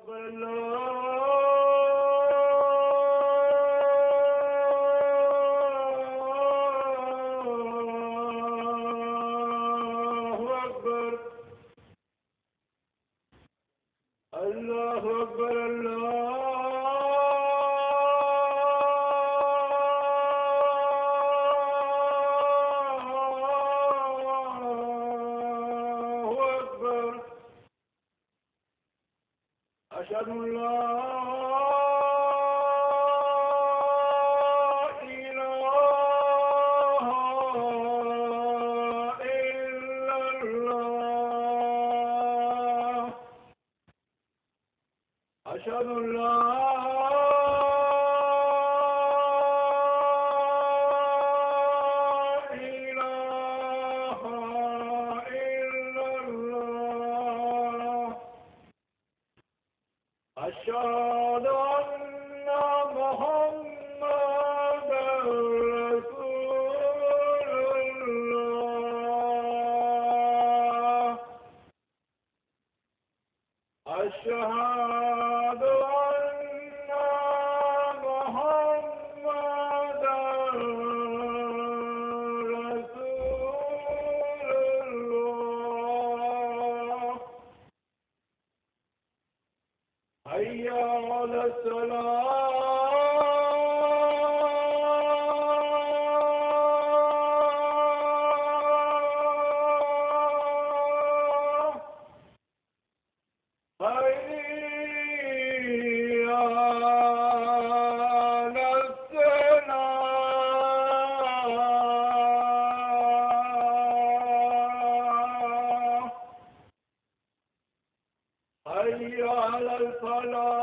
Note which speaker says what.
Speaker 1: الله أكبر الله أكبر أشهد أن لا أشهد أن لا إله إلا الله أشهد أن محمدا رسول الله أشهد أن محمدا رسول الله حي على الصلاة حي على الصلاة حي على الفلاح